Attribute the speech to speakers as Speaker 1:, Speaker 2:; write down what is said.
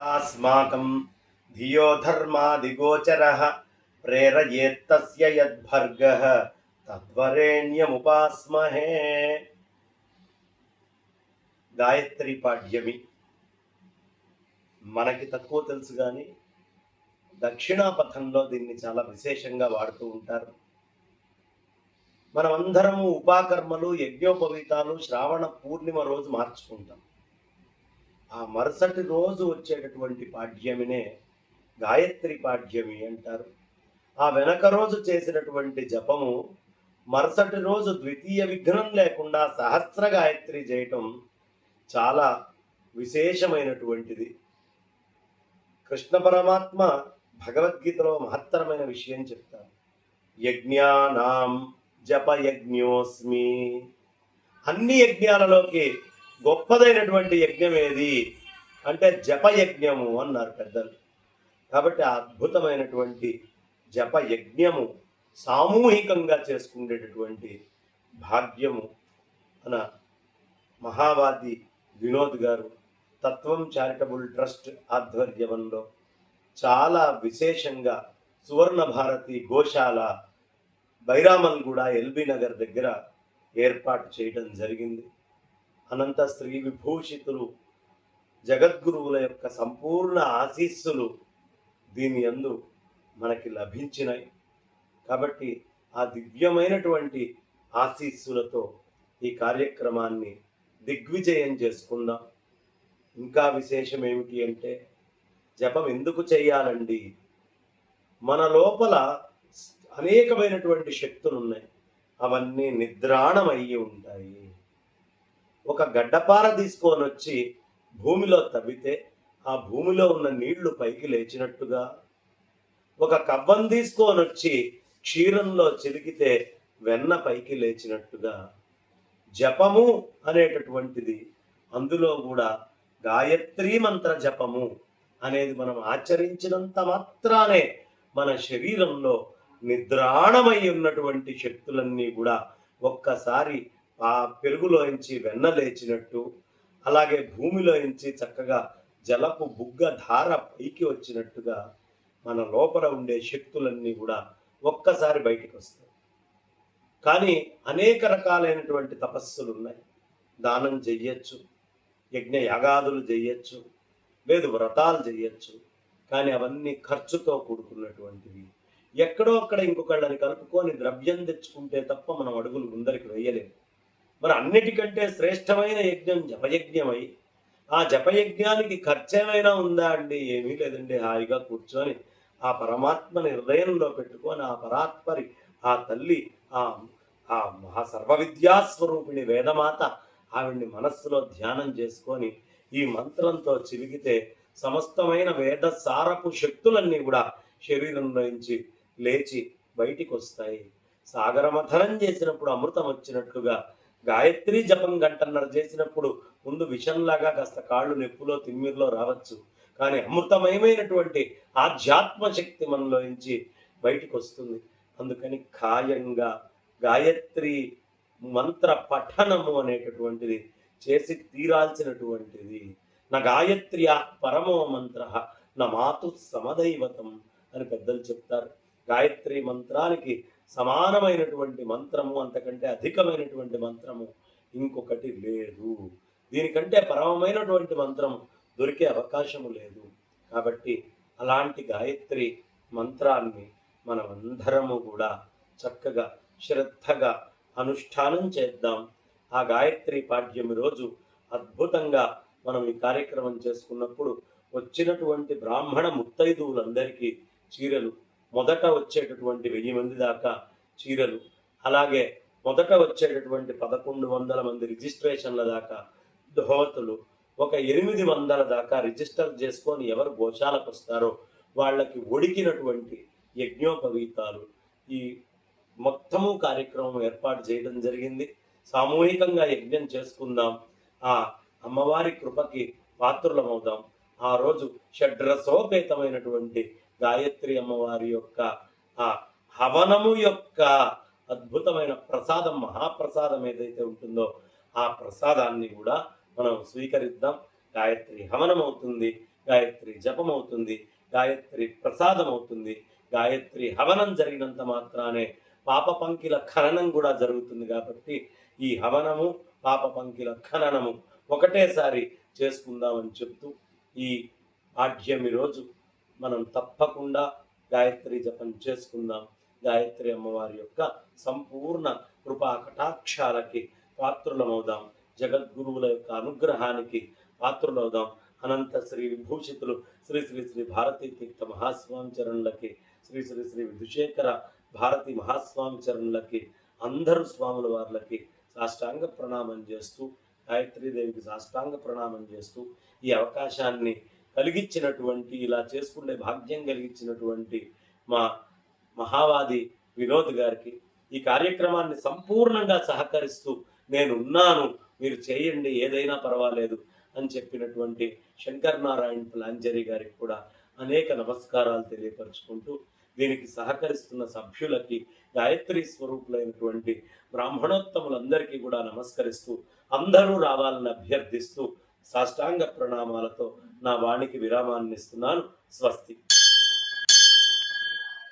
Speaker 1: अस्माकं धियो धर्मादिगोचरः प्रेरयेत्तस्य यद्भर्गः तद्वरेण्यमुपास्महे. గాయత్రి పాడ్యమి మనకి తక్కువ తెలుసు కానీ దక్షిణాపథంలో దీన్ని చాలా విశేషంగా వాడుతూ ఉంటారు. మనమందరము ఉపాకర్మలు యజ్ఞోపవీతాలు శ్రావణ పూర్ణిమ రోజు మార్చుకుంటాం. ఆ మరుసటి రోజు వచ్చేటటువంటి పాడ్యమినే గాయత్రి పాడ్యమి అంటారు. ఆ వెనక రోజు చేసినటువంటి జపము మరుసటి రోజు ద్వితీయ విఘ్నం లేకుండా సహస్ర గాయత్రి చేయటం చాలా విశేషమైనటువంటిది. కృష్ణ పరమాత్మ భగవద్గీతలో మహత్తరమైన విషయం చెప్తారు. యజ్ఞానాం జపయజ్ఞోస్మి. అన్ని యజ్ఞాలలోకి గొప్పదైనటువంటి యజ్ఞం ఏది అంటే జపయజ్ఞము అన్నారు పెద్దలు. కాబట్టి ఆ అద్భుతమైనటువంటి జపయజ్ఞము సామూహికంగా చేసుకునేటటువంటి భాగ్యము అన మహావాది వినోద్ గారు తత్వం చారిటబుల్ ట్రస్ట్ ఆధ్వర్యంలో చాలా విశేషంగా సువర్ణ భారతి గోశాల బైరామల్గూడ ఎల్బీ నగర్ దగ్గర ఏర్పాటు చేయడం జరిగింది. అనంత శ్రీ విభూషితులు జగద్గురువుల యొక్క సంపూర్ణ ఆశీస్సులు దీని యందు మనకి లభించినాయి. కాబట్టి ఆ దివ్యమైనటువంటి ఆశీస్సులతో ఈ కార్యక్రమాన్ని దిగ్విజయం చేసుకుందాం. ఇంకా విశేషం ఏమిటి అంటే జపం ఎందుకు చేయాలండి? మన లోపల అనేకమైనటువంటి శక్తులు ఉన్నాయి, అవన్నీ నిద్రాణమయ్యి ఉంటాయి. ఒక గడ్డపార తీసుకొని వచ్చి భూమిలో తవ్వితే ఆ భూమిలో ఉన్న నీళ్లు పైకి లేచినట్టుగా, ఒక కవ్వం తీసుకొని వచ్చి క్షీరంలో చిలికితే వెన్న పైకి లేచినట్టుగా, జపము అనేటటువంటిది అందులో కూడా గాయత్రీ మంత్ర జపము అనేది మనం ఆచరించినంత మాత్రానే మన శరీరంలో నిద్రాణమై ఉన్నటువంటి శక్తులన్నీ కూడా ఒక్కసారి ఆ పెరుగులోంచి వెన్న లేచినట్టు, అలాగే భూమిలోంచి చక్కగా జలపు బుగ్గ ధార పైకి వచ్చినట్టుగా మన లోపల ఉండే శక్తులన్నీ కూడా ఒక్కసారి బయటికి వస్తాయి. కానీ అనేక రకాలైనటువంటి తపస్సులు ఉన్నాయి. దానం చెయ్యొచ్చు, యజ్ఞ యాగాదులు చెయ్యొచ్చు, లేదు వ్రతాలు చెయ్యొచ్చు. కానీ అవన్నీ ఖర్చుతో కూడుకున్నటువంటివి. ఎక్కడో అక్కడ ఇంకొకళ్ళని కలుపుకొని ద్రవ్యం తెచ్చుకుంటే తప్ప మనం అడుగులు ముందరికి వేయలేము. మరి అన్నిటికంటే శ్రేష్టమైన యజ్ఞం జపయజ్ఞమై, ఆ జపయజ్ఞానికి ఖర్చేమైనా ఉందా అండి? ఏమీ లేదండి. హాయిగా కూర్చొని ఆ పరమాత్మని హృదయంలో పెట్టుకొని ఆ పరాత్పరి ఆ తల్లి ఆ మహా సర్వవిద్యాస్వరూపిణి వేదమాత ఆవిడ్ని మనస్సులో ధ్యానం చేసుకొని ఈ మంత్రంతో చిలిగితే సమస్తమైన వేద సారపు శక్తులన్నీ కూడా శరీరంలో నుంచి లేచి బయటికి వస్తాయి. సాగరమథనం చేసినప్పుడు అమృతం వచ్చినట్లుగా గాయత్రి జపం గంటన్నర చేసినప్పుడు ముందు విషంలాగా కాస్త కాళ్ళు నొప్పులో తిమ్మిరిలో రావచ్చు, కానీ అమృతమయమైనటువంటి ఆధ్యాత్మ శక్తి మనలో నుంచి బయటికి వస్తుంది. అందుకని ఖాయంగా గాయత్రి మంత్ర పఠనము అనేటటువంటిది చేసి తీరాల్సినటువంటిది. నా గాయత్ర్యా పరమో మంత్ర నా మాతు సమదైవతం అని పెద్దలు చెప్తారు. గాయత్రి మంత్రానికి సమానమైనటువంటి మంత్రము, అంతకంటే అధికమైనటువంటి మంత్రము ఇంకొకటి లేదు. దీనికంటే పరమమైనటువంటి మంత్రం దొరికే అవకాశము లేదు. కాబట్టి అలాంటి గాయత్రి మంత్రాన్ని మనమందరము కూడా చక్కగా శ్రద్ధగా అనుష్ఠానం చేద్దాం. ఆ గాయత్రి పాడ్యమి రోజు అద్భుతంగా మనం ఈ కార్యక్రమం చేసుకున్నప్పుడు వచ్చినటువంటి బ్రాహ్మణ ముత్తైదువులందరికీ చీరలు, మొదట వచ్చేటటువంటి 1000 మంది దాకా చీరలు, అలాగే మొదట వచ్చేటటువంటి 1100 మంది రిజిస్ట్రేషన్ల దాకా ధోవతులు, ఒక 800 దాకా రిజిస్టర్ చేసుకొని ఎవరు గోశాలకు వస్తారో వాళ్ళకి ఒడికినటువంటి యజ్ఞోపవీతాలు, ఈ మొత్తము కార్యక్రమం ఏర్పాటు చేయడం జరిగింది. సామూహికంగా యజ్ఞం చేసుకుందాం. ఆ అమ్మవారి కృపకి పాత్రులమవుదాం. ఆ రోజు షడ్రసోపేతమైనటువంటి గాయత్రి అమ్మవారి యొక్క ఆ హవనము యొక్క అద్భుతమైన ప్రసాదం, మహాప్రసాదం ఏదైతే ఉంటుందో ఆ ప్రసాదాన్ని కూడా మనం స్వీకరిద్దాం. గాయత్రి హవనం అవుతుంది. గాయత్రి జపం అవుతుంది, గాయత్రి ప్రసాదం అవుతుంది, గాయత్రి హవనం జరిగినంత మాత్రానే పాప పంకిల ఖననం కూడా జరుగుతుంది. కాబట్టి ఈ హవనము పాప పంకిల ఖననము ఒకటేసారి చేసుకుందామని చెప్తూ ఈ పాఠ్యమి రోజు మనం తప్పకుండా గాయత్రి జపం చేసుకుందాం. గాయత్రి అమ్మవారి యొక్క సంపూర్ణ కృపా కటాక్షాలకి పాత్రులమవుదాం. జగద్గురువుల యొక్క అనుగ్రహానికి పాత్రులవుదాం. అనంత శ్రీ విభూషితులు శ్రీ శ్రీ శ్రీ భారతీ తీర్థ మహాస్వామి చరణులకి, శ్రీ శ్రీ శ్రీ విధుశేఖర భారతి మహాస్వామి చరణులకి, అందరూ స్వాముల వార్లకి సాష్టాంగ ప్రణామం చేస్తూ, గాయత్రీదేవికి సాష్టాంగ ప్రణామం చేస్తూ, ఈ అవకాశాన్ని కలిగించినటువంటి, ఇలా చేసుకునే భాగ్యం కలిగించినటువంటి మా మహావాది వినోద్ గారికి, ఈ కార్యక్రమాన్ని సంపూర్ణంగా సహకరిస్తూ నేనున్నాను, మీరు చేయండి, ఏదైనా పర్వాలేదు అని చెప్పినటువంటి శంకర్ నారాయణ ప్లాంజరీ గారికి కూడా అనేక నమస్కారాలు తెలియపరుచుకుంటూ, దీనికి సహకరిస్తున్న సభ్యులకి, గాయత్రి స్వరూపులైనటువంటి బ్రాహ్మణోత్తములందరికీ కూడా నమస్కరిస్తూ, అందరూ రావాలని అభ్యర్థిస్తూ సాష్టాంగ ప్రణామాలతో నా వాణికి విరామాన్ని ఇస్తున్నాను. స్వస్తి.